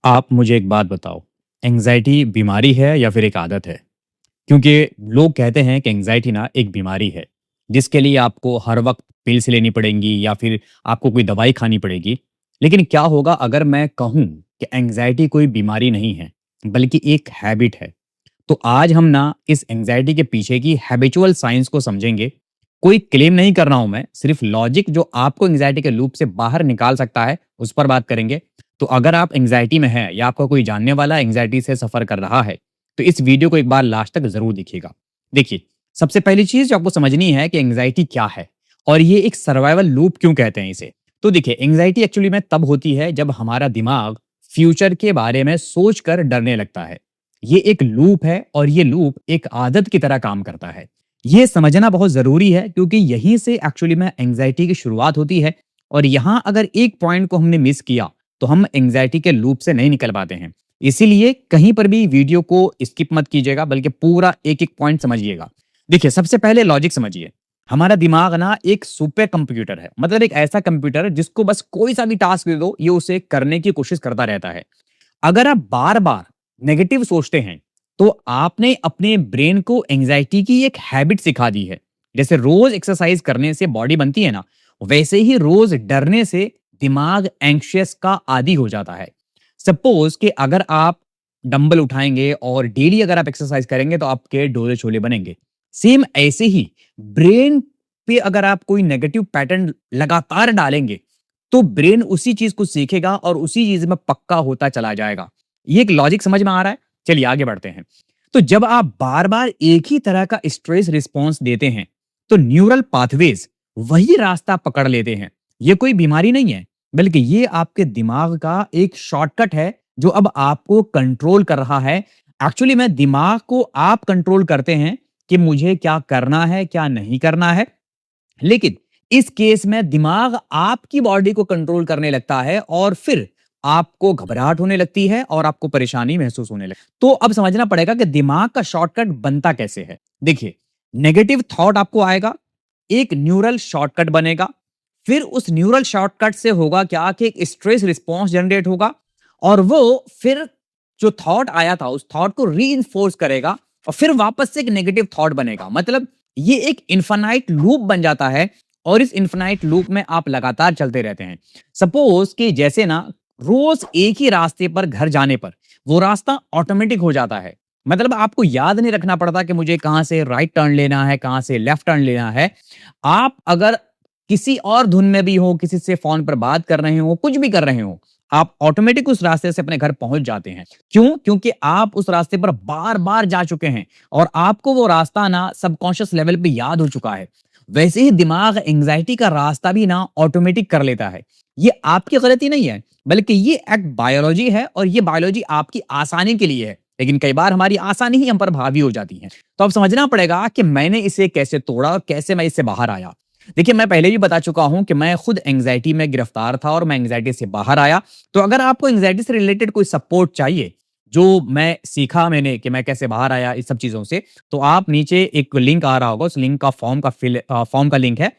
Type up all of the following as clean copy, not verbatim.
आप मुझे एक बात बताओ, एंग्ज़ायटी बीमारी है या फिर एक आदत है? क्योंकि लोग कहते हैं कि एंग्ज़ायटी ना एक बीमारी है, जिसके लिए आपको हर वक़्त पिल्स लेनी पड़ेंगी या फिर आपको कोई दवाई खानी पड़ेगी। लेकिन क्या होगा अगर मैं कहूँ कि एंग्ज़ायटी कोई बीमारी नहीं है, बल्कि एक हैबिट है? तो आज हम ना इस एंग्ज़ायटी के पीछे की हैबिचुअल साइंस को समझेंगे। कोई क्लेम नहीं कर रहा हूँ मैं, सिर्फ़ लॉजिक जो आपको एंग्ज़ायटी के लूप से बाहर निकाल सकता है, उस पर बात करेंगे। तो अगर आप एंग्ज़ायटी में हैं या आपका कोई जानने वाला एंग्ज़ायटी से सफ़र कर रहा है, तो इस वीडियो को एक बार लास्ट तक ज़रूर देखिएगा। देखिए, सबसे पहली चीज़ जो आपको समझनी है कि एंग्ज़ायटी क्या है और ये एक सर्वाइवल लूप क्यों कहते हैं इसे। तो देखिए, एंग्ज़ायटी एक्चुअली में तब होती है जब हमारा दिमाग फ्यूचर के बारे में सोचकर डरने लगता है। ये एक लूप है और ये लूप एक आदत की तरह काम करता है। ये समझना बहुत ज़रूरी है क्योंकि यहीं से एक्चुअली में एंग्ज़ायटी की शुरुआत होती है और यहाँ अगर एक पॉइंट को हमने मिस किया, तो हम एंग्ज़ायटी के लूप से नहीं निकल पाते हैं। इसीलिए कहीं पर भी वीडियो को स्किप मत कीजिएगा बल्कि पूरा एक-एक पॉइंट समझिएगा। देखिए, सबसे पहले लॉजिक समझिए। हमारा दिमाग ना एक सुपर कंप्यूटर है। मतलब एक ऐसा कंप्यूटर जिसको बस कोई सा भी टास्क दे दो, ये उसे करने की कोशिश करता रहता है। अगर आप बार-बार नेगेटिव सोचते हैं, तो आपने अपने ब्रेन को एंग्ज़ायटी की एक हैबिट सिखा दी है। जैसे रोज़ एक्सरसाइज करने से बॉडी बनती है ना, वैसे ही रोज़ डरने से दिमाग एंग्ज़ियस का आदी हो जाता है। सपोज़ कि अगर आप डंबल उठाएँगे और डेली अगर आप एक्सरसाइज करेंगे तो आपके डोले-शोले बनेंगे। सेम ऐसे ही ब्रेन पे अगर आप कोई नेगेटिव पैटर्न लगातार डालेंगे, तो ब्रेन उसी चीज़ को सीखेगा और उसी चीज़ में पक्का होता चला जाएगा। ये एक लॉजिक समझ में आ रहा है? चलिए आगे बढ़ते हैं। तो जब आप बार-बार एक ही तरह का स्ट्रेस रिस्पॉन्स देते हैं, तो न्यूरल पाथवेज़ वही रास्ता पकड़ लेते हैं। ये कोई बीमारी नहीं है, बल्कि ये आपके दिमाग का एक शॉर्टकट है, जो अब आपको कंट्रोल कर रहा है। एक्चुअली में दिमाग को आप कंट्रोल करते हैं कि मुझे क्या करना है, क्या नहीं करना है। लेकिन इस केस में दिमाग आपकी बॉडी को कंट्रोल करने लगता है और फिर आपको घबराहट होने लगती है और आपको परेशानी महसूस होने लगती है। तो अब समझना पड़ेगा कि दिमाग का शॉर्टकट बनता कैसे है। देखिए, नेगेटिव थॉट आपको आएगा, एक न्यूरल शॉर्टकट बनेगा, फिर उस न्यूरल शॉर्टकट से होगा क्या कि एक स्ट्रेस रिस्पॉन्स जनरेट होगा और वो फिर जो थॉट आया था उस थॉट को रीइंफोर्स करेगा और फिर वापस से एक नेगेटिव थॉट बनेगा। मतलब ये एक इन्फिनाइट लूप बन जाता है और इस इन्फिनाइट लूप में आप लगातार चलते रहते हैं। सपोज कि जैसे ना रोज एक ही रास्ते पर घर जाने पर वो रास्ता ऑटोमेटिक हो जाता है। मतलब आपको याद नहीं रखना पड़ता कि मुझे कहां से राइट टर्न लेना है, कहां से लेफ्ट टर्न लेना है। आप अगर किसी और धुन में भी हो, किसी से फोन पर बात कर रहे हो, कुछ भी कर रहे हो, आप ऑटोमेटिक उस रास्ते से अपने घर पहुंच जाते हैं। क्यों? क्योंकि आप उस रास्ते पर बार-बार जा चुके हैं और आपको वो रास्ता ना सबकॉन्शियस लेवल पे याद हो चुका है। वैसे ही दिमाग एंग्जायटी का रास्ता भी ना ऑटोमेटिक कर लेता है। ये आपकी गलती नहीं है, बल्कि ये एक बायोलॉजी है और ये बायोलॉजी आपकी आसानी के लिए है। लेकिन कई बार हमारी आसानी ही हम पर हावी हो जाती है। तो अब समझना पड़ेगा कि मैंने इसे कैसे तोड़ा और कैसे मैं इससे बाहर आया। देखिए, मैं पहले भी बता चुका हूं कि मैं खुद एंग्जायटी में गिरफ्तार था और मैं एंग्जायटी से बाहर आया। तो अगर आपको एंग्जायटी से रिलेटेड कोई सपोर्ट चाहिए, जो मैं सीखा मैंने कि मैं कैसे बाहर आया इस सब चीज़ों से, तो आप नीचे एक लिंक आ रहा होगा, उस लिंक का फॉर्म का लिंक है,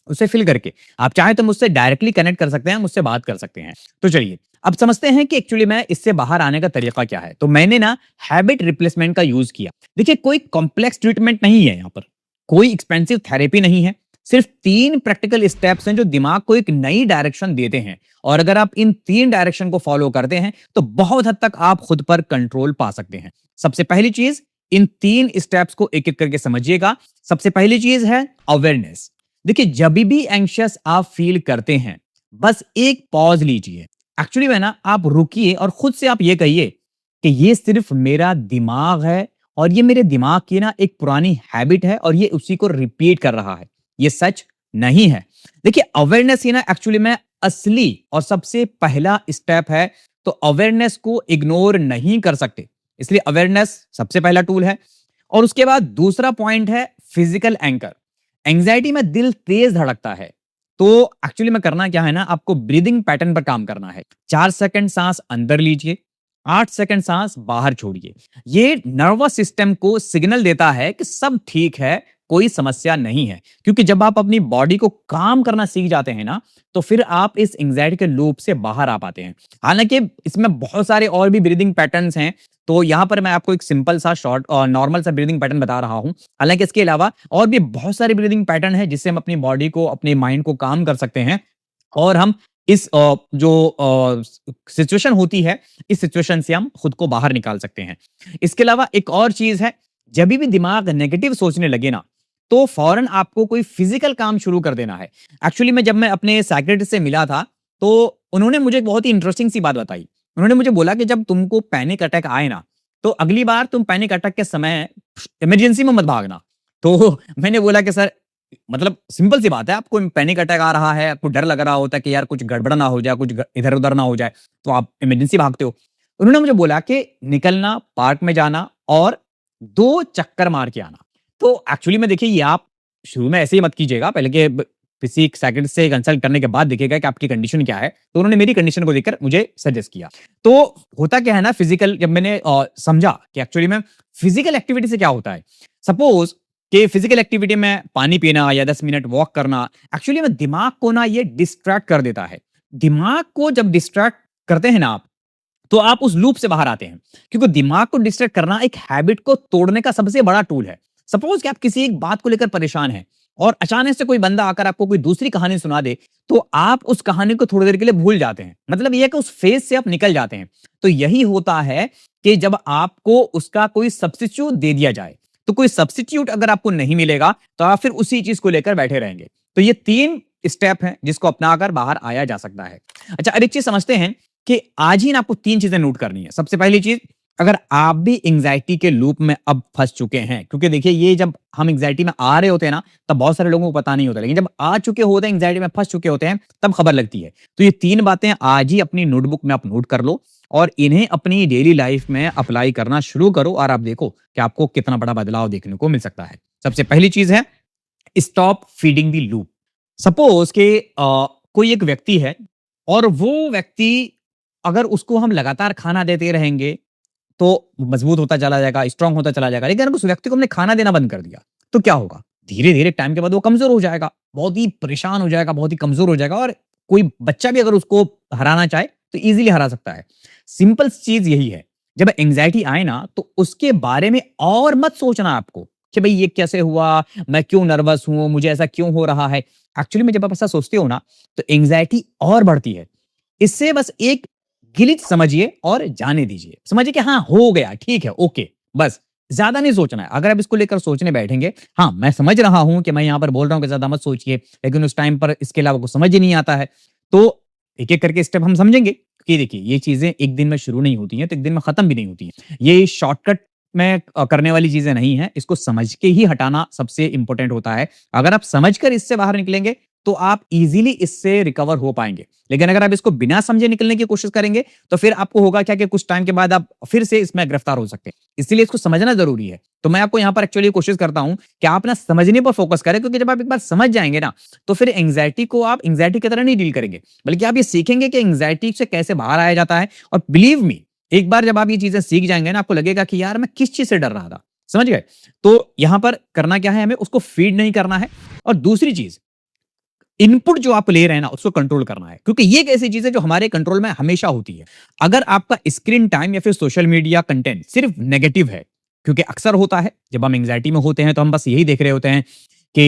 उसे फिल करके आप चाहें तो मुझसे डायरेक्टली कनेक्ट कर सकते हैं, मुझसे बात कर सकते हैं। तो चलिए, अब समझते हैं कि एक्चुअली में इससे बाहर आने का तरीका क्या है। तो मैंने ना हैबिट रिप्लेसमेंट का यूज़ किया। देखिए, कोई कॉम्प्लेक्स ट्रीटमेंट नहीं है यहाँ पर, कोई एक्सपेंसिव थेरेपी नहीं है, सिर्फ 3 प्रैक्टिकल स्टेप्स हैं जो दिमाग को एक नई डायरेक्शन देते हैं और अगर आप इन 3 डायरेक्शन को फॉलो करते हैं, तो बहुत हद तक आप खुद पर कंट्रोल पा सकते हैं। सबसे पहली चीज़, इन 3 स्टेप्स को एक-एक करके समझिएगा। सबसे पहली चीज़ है अवेयरनेस। देखिए, जभी भी एंग्ज़ियस आप फ़ील करते हैं, बस एक पॉज़ लीजिए। एक्चुअली में ना आप रुकिए और खुद से आप ये कहिए कि ये सिर्फ मेरा दिमाग है और ये मेरे दिमाग की ना एक पुरानी हैबिट है और ये उसी को रिपीट कर रहा है। ये सच नहीं है। देखिए, अवेयरनेस ही ना एक्चुअली में असली और सबसे पहला स्टेप है। तो अवेयरनेस को इग्नोर नहीं कर सकते। इसलिए अवेयरनेस सबसे पहला टूल है और उसके बाद दूसरा पॉइंट है फिजिकल एंकर। एंग्जायटी में दिल तेज धड़कता है, तो एक्चुअली में करना क्या है ना, आपको ब्रीदिंग पैटर्न पर काम करना है। 4 सेकंड सांस अंदर लीजिए, 8 सेकंड सांस बाहर छोड़िए। ये नर्वस सिस्टम को सिग्नल देता है कि सब ठीक है, कोई समस्या नहीं है, क्योंकि जब आप अपनी बॉडी को काम करना सीख जाते हैं ना, तो फिर आप इस एंग्जायटी के लूप से बाहर आ पाते हैं। हालाँकि इसमें बहुत सारे और भी ब्रीथिंग पैटर्न्स हैं, तो यहाँ पर मैं आपको एक सिंपल सा शॉर्ट और नॉर्मल सा ब्रीथिंग पैटर्न बता रहा हूँ। हालाँकि इसके अलावा और भी बहुत सारे ब्रीथिंग पैटर्न हैं, जिससे हम अपनी बॉडी को, अपने माइंड को काम कर सकते हैं और हम इस जो सिचुएशन होती है, इस सिचुएशन से हम खुद को बाहर निकाल सकते हैं। इसके अलावा एक और चीज़ है, जभी भी दिमाग नेगेटिव सोचने लगे ना, तो फ़ौरन आपको कोई फ़िज़िकल काम शुरू कर देना है। एक्चुअली में जब मैं अपने साइकियाट्रिस्ट से मिला था, तो उन्होंने मुझे एक बहुत ही इंटरेस्टिंग सी बात बताई। उन्होंने मुझे बोला कि जब तुमको पैनिक अटैक आए ना, तो अगली बार तुम पैनिक अटैक के समय इमरजेंसी में मत भागना। तो मैंने बोला कि सर, मतलब सिंपल सी बात है, आपको पैनिक अटैक आ रहा है, आपको डर लग रहा होता है कि यार कुछ गड़बड़ ना हो जाए, कुछ इधर-उधर ना हो जाए, तो आप इमरजेंसी भागते हो। उन्होंने मुझे बोला कि निकलना, पार्क में जाना और 2 चक्कर मार के आना। तो एक्चुअली में देखिए, ये आप शुरू में ऐसे ही मत कीजिएगा, पहले के किसी एक साइकियाट्रिस्ट से कंसल्ट करने के बाद देखिएगा कि आपकी कंडीशन क्या है। तो उन्होंने मेरी कंडीशन को देखकर मुझे सजेस्ट किया। तो होता क्या है ना, फिजिकल जब मैंने समझा कि एक्चुअली में फिजिकल एक्टिविटी से क्या होता है। सपोज कि फिजिकल एक्टिविटी में पानी पीना या 10 मिनट वॉक करना, एक्चुअली में दिमाग को ना ये डिस्ट्रैक्ट कर देता है। दिमाग को जब डिस्ट्रैक्ट करते हैं ना आप, तो आप उस लूप से बाहर आते हैं, क्योंकि दिमाग को डिस्ट्रैक्ट करना एक हैबिट को तोड़ने का सबसे बड़ा टूल है। सपोज कि आप किसी एक बात को लेकर परेशान हैं और अचानक से कोई बंदा आकर आपको कोई दूसरी कहानी सुना दे, तो आप उस कहानी को थोड़ी देर के लिए भूल जाते हैं। मतलब ये है कि उस फेज से आप निकल जाते हैं। तो यही होता है कि जब आपको उसका कोई सब्स्टिट्यूट दे दिया जाए, तो कोई सब्स्टिट्यूट अगर आपको नहीं मिलेगा, तो आप फिर उसी चीज को लेकर बैठे रहेंगे। तो ये 3 स्टेप हैं जिसको अपनाकर बाहर आया जा सकता है। अच्छा, अब एक चीज समझते हैं कि आज ही ना आपको 3 चीजें नोट करनी है। सबसे पहली चीज, अगर आप भी एंग्जायटी के लूप में अब फंस चुके हैं, क्योंकि देखिए, ये जब हम एंग्जायटी में आ रहे होते हैं ना, तब बहुत सारे लोगों को पता नहीं होता, लेकिन जब आ चुके होते हैं, एंग्जायटी में फंस चुके होते हैं, तब खबर लगती है। तो ये 3 बातें आज ही अपनी नोटबुक में आप नोट कर लो और इन्हें अपनी डेली लाइफ में अप्लाई करना शुरू करो और आप देखो कि आपको कितना बड़ा बदलाव देखने को मिल सकता है। सबसे पहली चीज है, stop feeding the loop. Suppose कि कोई एक व्यक्ति है और वो व्यक्ति, अगर उसको हम लगातार खाना देते रहेंगे, तो मजबूत होता चला जाएगा, स्ट्रांग होता चला जाएगा। लेकिन अगर उस व्यक्ति को हमने खाना देना बंद कर दिया, तो क्या होगा? धीरे-धीरे टाइम के बाद वो कमज़ोर हो जाएगा, बहुत ही परेशान हो जाएगा, बहुत ही कमज़ोर हो जाएगा और कोई बच्चा भी अगर उसको हराना चाहे, तो ईज़िली हरा सकता है। सिंपल चीज़ यही है, जब एंग्ज़ायटी आए ना, तो उसके बारे में और मत सोचना आपको कि भई ये कैसे हुआ? मैं क्यों नर्वस हूँ? मुझे ऐसा क्यों हो रहा है? एक्चुअली में जब आप ऐसा सोचते हो ना, तो एंग्ज़ायटी और बढ़ती है। इससे बस एक गिलिच समझिए और जाने दीजिए। समझिए कि हाँ, हो गया, ठीक है, ओके, बस ज़्यादा नहीं सोचना है। अगर आप इसको लेकर सोचने बैठेंगे, हाँ, मैं समझ रहा हूँ कि मैं यहाँ पर बोल रहा हूँ कि ज़्यादा मत सोचिए, लेकिन उस टाइम पर इसके अलावा कुछ समझ ही नहीं आता है। तो एक-एक करके स्टेप हम समझेंगे कि देखिए, ये चीज़ें एक दिन में शुरू नहीं होती हैं, तो एक दिन में खत्म भी नहीं होती हैं। ये शॉर्टकट में करने वाली चीज़ें नहीं हैं, इसको समझ के ही हटाना सबसे इम्पोर्टेंट होता है। अगर आप समझकर इससे बाहर निकलेंगे, तो आप ईज़िली इससे रिकवर हो पाएँगे। लेकिन अगर आप इसको बिना समझे निकलने की कोशिश करेंगे, तो फिर आपको होगा क्या कि कुछ टाइम के बाद आप फिर से इसमें गिरफ्तार हो सकते हैं। इसीलिए इसको समझना ज़रूरी है। तो मैं आपको यहाँ पर एक्चुअली कोशिश करता हूँ कि आप ना समझने पर फ़ोकस करें, क्योंकि जब आप एक बार समझ जाएँगे ना, तो फिर एंग्ज़ायटी को आप एंग्ज़ायटी की तरह नहीं डील करेंगे, बल्कि आप ये सीखेंगे कि एंग्ज़ायटी से कैसे बाहर आया जाता है। और बिलीव मी, एक बार जब आप ये चीज़ें सीख जाएँगे ना, आपको लगेगा कि यार मैं किस चीज़ से डर रहा था। समझ गए? तो यहाँ पर करना क्या है, हमें उसको फ़ीड नहीं करना है। और दूसरी चीज़, इनपुट जो आप ले रहे हैं ना, उसको कंट्रोल करना है, क्योंकि ये एक ऐसी चीज है जो हमारे कंट्रोल में हमेशा होती है। अगर आपका स्क्रीन टाइम या फिर सोशल मीडिया कंटेंट सिर्फ नेगेटिव है, क्योंकि अक्सर होता है जब हम एंग्जायटी में होते हैं, तो हम बस यही देख रहे होते हैं कि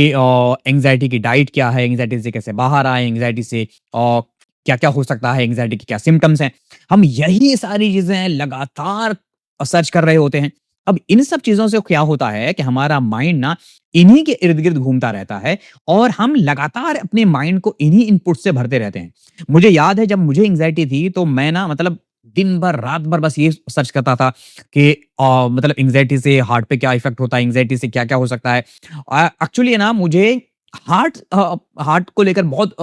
एंग्जायटी की डाइट क्या है, एंग्जायटी से कैसे बाहर आए, एंग्जायटी से क्या क्या हो सकता है, एंग्जायटी के क्या सिम्टम्स हैं। हम यही सारी चीजें लगातार सर्च कर रहे होते हैं। अब इन सब चीजों से क्या होता है कि हमारा माइंड ना इन्हीं के इर्द गिर्द घूमता रहता है और हम लगातार अपने माइंड को इन्हीं इनपुट से भरते रहते हैं। मुझे याद है, जब मुझे एंग्जायटी थी, तो मैं ना मतलब दिन भर रात भर बस ये सर्च करता था कि मतलब एंग्जायटी से हार्ट पे क्या इफेक्ट होता है, एंग्जायटी से क्या क्या हो सकता है। एक्चुअली ना मुझे हार्ट को लेकर बहुत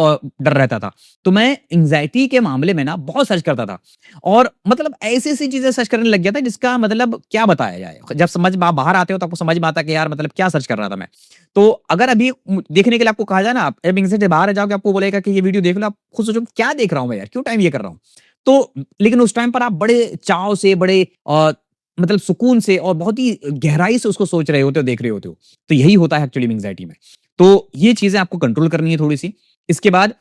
डर रहता था, तो मैं एंग्जायटी के मामले में ना बहुत सर्च करता था और मतलब ऐसी ऐसी चीजें सर्च करने लग गया था जिसका मतलब क्या बताया जाए। जब बाहर आते हो तो आपको समझ में आता है कि यार मतलब क्या सर्च कर रहा था मैं। तो अगर अभी देखने के लिए आपको कहा जाए ना, आप एंग्जायटी से बाहर आ जाओगे, आपको बोलेगा कि ये वीडियो देख लो, आप खुद सोचो क्या देख रहा हूँ मैं यार, क्यों टाइम ये कर रहा हूँ। तो लेकिन उस टाइम पर आप बड़े चाव से, बड़े मतलब सुकून से और बहुत ही गहराई से उसको सोच रहे होते हो, देख रहे होते हो। तो यही होता है एक्चुअली में एंग्जायटी में। तो ये चीज़ें आपको कंट्रोल करनी है थोड़ी-सी। इसके बाद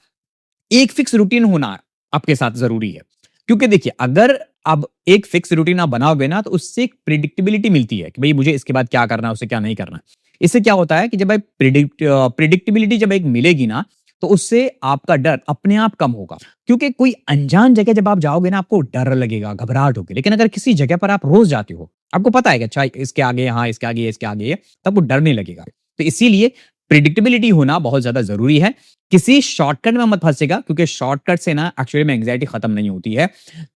एक फिक्स रूटीन होना आपके साथ ज़रूरी है। क्योंकि देखिए, अगर अब एक फिक्स रूटीन आप बनाओगे ना, तो उससे एक प्रेडिक्टेबिलिटी मिलती है कि भई मुझे इसके बाद क्या करना है, उससे क्या नहीं करना है। इससे क्या होता है कि जब एक प्रेडिक्टेबिलिटी जब एक मिलेगी ना, तो उससे आपका डर अपने आप कम होगा। क्योंकि कोई अनजान जगह जब आप जाओगे ना, आपको डर लगेगा, घबराहट होगी। लेकिन अगर किसी जगह पर आप रोज़ जाते हो, आपको पता है कि अच्छा इसके आगे यहाँ, इसके आगे ये, इसके आगे ये, तो आपको डर नहीं लगेगा। तो इसीलिए प्रेडिक्टेबिलिटी होना बहुत ज़्यादा ज़रूरी है। किसी शॉर्टकट में मत फँसिएगा, क्योंकि शॉर्टकट से ना एक्चुअली में एंग्जायटी खत्म नहीं होती है।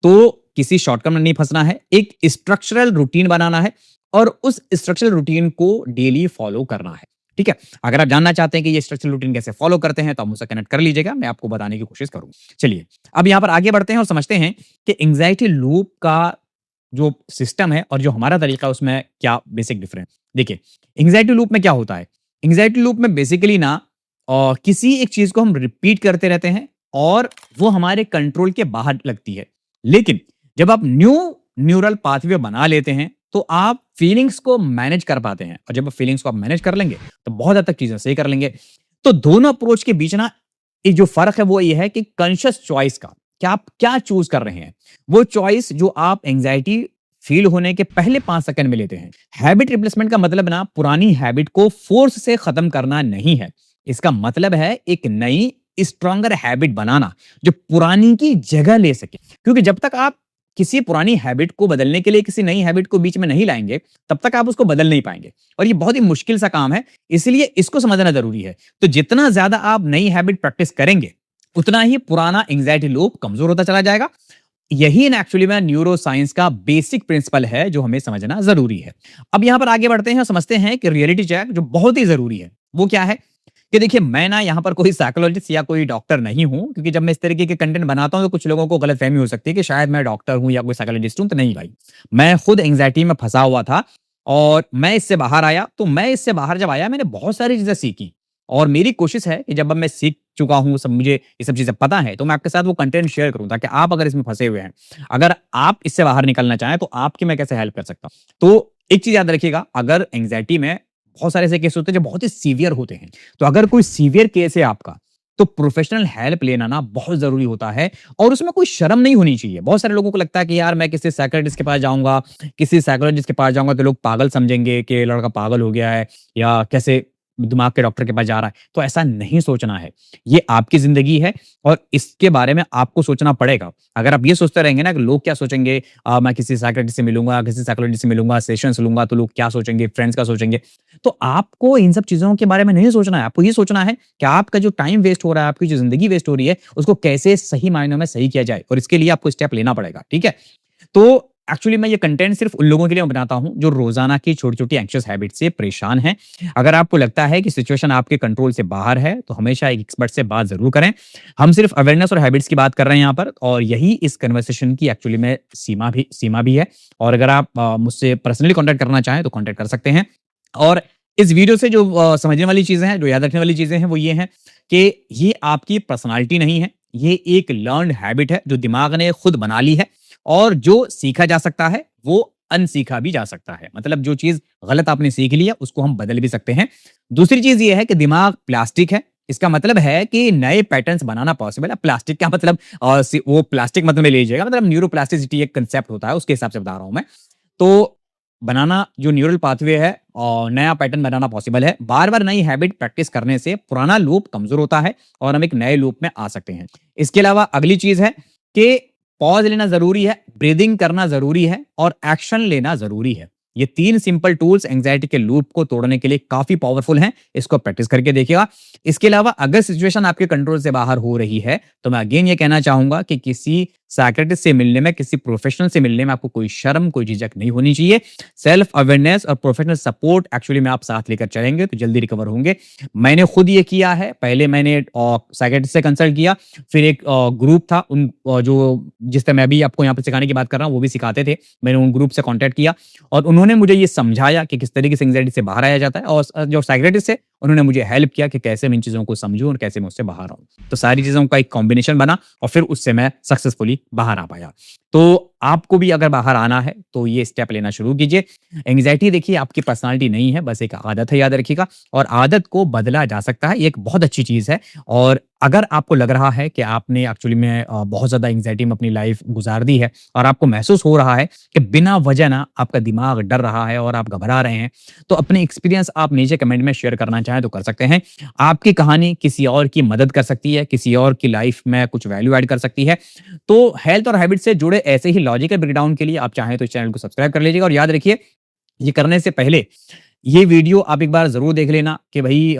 तो किसी शॉर्टकट में नहीं फँसना है, एक स्ट्रक्चरल रूटीन बनाना है और उस स्ट्रक्चरल रूटीन को डेली फॉलो करना है। ठीक है? अगर आप जानना चाहते हैं कि ये स्ट्रक्चरल रूटीन कैसे फॉलो करते हैं, तो आप मुझसे कनेक्ट कर लीजिएगा, मैं आपको बताने की कोशिश करूँगा। चलिए, अब यहाँ पर आगे बढ़ते हैं और समझते हैं कि एंग्जायटी लूप का जो सिस्टम है और जो हमारा तरीका है, उसमें क्या बेसिक डिफरेंस। देखिए, एंग्जायटी लूप में क्या होता है? एंग्जायटी लूप में बेसिकली ना किसी एक चीज़ को हम रिपीट करते रहते हैं और वो हमारे कंट्रोल के बाहर लगती है। लेकिन जब आप न्यूरल पाथवे बना लेते हैं, तो आप फीलिंग्स को मैनेज कर पाते हैं और जब आप फीलिंग्स को आप मैनेज कर लेंगे, तो बहुत हद तक चीज़ें सही कर लेंगे। तो दोनों अप्रोच के बीच ना एक जो फ़र्क है, वो ये है कि कॉन्शियस चॉइस का, कि आप क्या चूज़ कर रहे हैं। वो चॉइस जो आप एंग्जायटी फ़ील होने के पहले 5 सेकंड में लेते हैं। हैबिट रिप्लेसमेंट का मतलब ना पुरानी हैबिट को फ़ोर्स से ख़त्म करना नहीं है। इसका मतलब है एक नई स्ट्रॉन्गर हैबिट बनाना, जो पुरानी की जगह ले सके। क्योंकि जब तक आप किसी पुरानी हैबिट को बदलने के लिए किसी नई हैबिट को बीच में नहीं लाएँगे, तब तक आप उसको बदल नहीं पाएँगे और ये बहुत ही मुश्किल सा काम है, इसलिए इसको समझना ज़रूरी है। तो जितना ज़्यादा आप नई हैबिट प्रैक्टिस करेंगे, उतना ही पुराना एंग्जायटी लूप कमज़ोर होता चला जाएगा। यही इन एक्चुअली में न्यूरो साइंस का बेसिक प्रिंसिपल है, जो हमें समझना ज़रूरी है। अब यहाँ पर आगे बढ़ते हैं और समझते हैं कि रियलिटी चेक जो बहुत ही ज़रूरी है, वो क्या है? कि देखिए, मैं ना यहाँ पर कोई साइकोलॉजिस्ट या कोई डॉक्टर नहीं हूँ, क्योंकि जब मैं इस तरीके के कंटेंट बनाता हूँ, तो कुछ लोगों को गलतफ़हमी हो सकती है कि शायद मैं डॉक्टर हूँ या कोई साइकोलॉजिस्ट हूँ, तो नहीं भाई। मैं खुद एंग्जायटी में फँसा हुआ था और मैं इससे बाहर आया, तो मैं इससे बाहर जब आया, मैंने बहुत सारी चीज़ें सीखी और मेरी कोशिश है कि जब अब मैं सीख चुका हूँ, सब मुझे ये सब चीज़ें पता है, तो मैं आपके साथ वो कंटेंट शेयर करूँ, ताकि आप अगर इसमें फँसे हुए हैं, अगर आप इससे बाहर निकलना चाहें, तो आपकी मैं कैसे हेल्प कर सकता हूँ। तो एक चीज़ याद रखिएगा, अगर एंग्जायटी में बहुत सारे ऐसे केस होते हैं जो बहुत ही सीवियर होते हैं। तो अगर कोई सीवियर केस है आपका, तो प्रोफेशनल हेल्प लेना ना बहुत ज़रूरी होता है और उसमें कोई शर्म नहीं होनी चाहिए। बहुत सारे लोगों को लगता है कि यार मैं किसी साइकियाट्रिस्ट के पास जाऊँगा, किसी साइकोलॉजिस्ट के पास जाऊँगा, तो लोग पागल समझेंगे कि ये लड़का पागल हो गया है या कैसे दिमाग के डॉक्टर के पास जा रहा है। तो ऐसा नहीं सोचना है। ये आपकी ज़िंदगी है और इसके बारे में आपको सोचना पड़ेगा। अगर आप ये सोचते रहेंगे ना कि लोग क्या सोचेंगे, मैं किसी साइकियाट्रिस्ट से मिलूँगा, किसी साइकोलॉजिस्ट से मिलूँगा, सेशंस लूँगा, तो लोग क्या सोचेंगे, फ्रेंड्स क्या सोचेंगे। तो आपको इन सब चीज़ों के बारे में नहीं सोचना है। आपको ये सोचना है कि आपका जो टाइम वेस्ट हो रहा है, आपकी जो ज़िंदगी वेस्ट हो रही है, उसको कैसे सही मायनों में सही किया जाए और इसके लिए आपको स्टेप लेना पड़ेगा, ठीक है? तो एक्चुअली मैं ये कंटेंट सिर्फ़ उन लोगों के लिए बनाता हूँ, जो रोज़ाना की छोटी-छोटी एंग्ज़ियस हैबिट से परेशान हैं। अगर आपको लगता है कि सिचुएशन आपके कंट्रोल से बाहर है, तो हमेशा एक एक्सपर्ट से बात ज़रूर करें। हम सिर्फ़ अवेयरनेस और हैबिट्स की बात कर रहे हैं यहाँ पर और यही इस कन्वर्सेशन की एक्चुअली में सीमा भी है और अगर आप मुझसे पर्सनली कॉन्टैक्ट करना चाहें, तो कॉन्टैक्ट कर सकते हैं। और इस वीडियो से जो समझने वाली चीज़ें हैं, जो याद रखने वाली चीज़ें हैं, वो ये हैं कि ये आपकी पर्सनैलिटी नहीं है, ये एक लर्न्ड हैबिट है, जो दिमाग ने खुद बना ली है और जो सीखा जा सकता है, वो अनसीखा भी जा सकता है। मतलब जो चीज़ गलत आपने सीख ली है, उसको हम बदल भी सकते हैं। दूसरी चीज़ ये है कि दिमाग प्लास्टिक है, इसका मतलब है कि नए पैटर्न्स बनाना पॉसिबल है। प्लास्टिक क्या मतलब वो प्लास्टिक मत में लीजिएगा, मतलब न्यूरोप्लास्टिसिटी एक कांसेप्ट होता है, उसके हिसाब से बता रहा हूँ मैं। तो बनाना जो न्यूरल पाथवे है और नया पैटर्न बनाना पॉसिबल है। बार-बार नई हैबिट प्रैक्टिस करने से पुराना लूप कमज़ोर होता है और हम एक नए लूप में आ सकते हैं। इसके अलावा अगली चीज़ है कि पॉज़ लेना ज़रूरी है, ब्रीथिंग करना ज़रूरी है और एक्शन लेना ज़रूरी है। ये 3 सिंपल टूल्स एंग्ज़ायटी के लूप को तोड़ने के लिए काफ़ी पावरफुल हैं। इसको प्रैक्टिस करके देखिएगा। इसके अलावा अगर सिचुएशन आपके कंट्रोल से बाहर हो रही है, तो मैं अगेन ये कहना चाहूँगा कि किसी साइकियाट्रिस्ट से मिलने में, किसी प्रोफेशनल से मिलने में आपको कोई शर्म, कोई झिझक नहीं होनी चाहिए। सेल्फ अवेयरनेस और प्रोफेशनल सपोर्ट एक्चुअली में आप साथ लेकर चलेंगे, तो जल्दी रिकवर होंगे। मैंने खुद ये किया है। पहले मैंने साइकियाट्रिस्ट से कंसल्ट किया, फिर एक ग्रुप था जो जिस तरह मैं अभी आपको यहाँ पे सिखाने की बात कर रहा हूँ, वो भी सिखाते थे। मैंने उन ग्रुप से कॉन्टैक्ट किया और उन्होंने मुझे ये समझाया कि किस तरीके से एंग्जायटी से बाहर आया जाता है और जो साइकियाट्रिस्ट है, उन्होंने मुझे हेल्प किया कि कैसे मैं इन चीज़ों को समझूँ और कैसे मैं उससे बाहर आऊँ। तो सारी चीज़ों का एक कॉम्बिनेशन बना और फिर उससे मैं सक्सेसफुली बाहर आ पाया। तो आपको भी अगर बाहर आना है, तो ये स्टेप लेना शुरू कीजिए। एंग्ज़ायटी देखिए आपकी पर्सनैलिटी नहीं है, बस एक आदत है, याद रखिएगा, और आदत को बदला जा सकता है, ये एक बहुत अच्छी चीज़ है। और अगर आपको लग रहा है कि आपने एक्चुअली में बहुत ज़्यादा एंग्ज़ायटी में अपनी लाइफ़ गुज़ार दी है और आपको महसूस हो रहा है कि बिना वजह ना आपका दिमाग डर रहा है और आप घबरा रहे हैं, तो अपने एक्सपीरियंस आप नीचे कमेंट में शेयर करना चाहें तो कर सकते हैं। आपकी कहानी किसी और की मदद कर सकती है, किसी और की लाइफ़ में कुछ वैल्यू ऐड कर सकती है। तो हेल्थ और हैबिट से जुड़े ऐसे ही लॉजिकल ब्रेकडाउन के लिए आप चाहें तो इस चैनल को सब्सक्राइब कर लीजिएगा, और याद रखिए, ये करने से पहले ये वीडियो आप एक बार ज़रूर देख लेना कि भई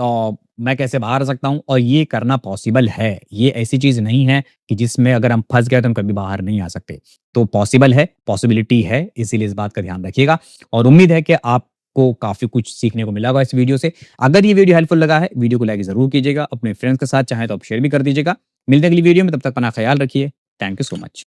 मैं कैसे बाहर आ सकता हूँ, और ये करना पॉसिबल है। ये ऐसी चीज़ नहीं है कि जिसमें अगर हम फँस गए तो हम कभी बाहर नहीं आ सकते। तो पॉसिबल है, पॉसिबिलिटी है, इसीलिए इस बात का ध्यान रखिएगा, और उम्मीद है कि आपको काफ़ी कुछ सीखने को मिला होगा इस वीडियो से। अगर ये वीडियो हेल्पफुल लगा है, वीडियो को लाइक ज़रूर कीजिएगा, अपने फ्रेंड्स के साथ चाहें तो आप शेयर भी कर दीजिएगा। मिलते हैं अगली वीडियो में, तब तक अपना ख़्याल रखिए। Thank you so much.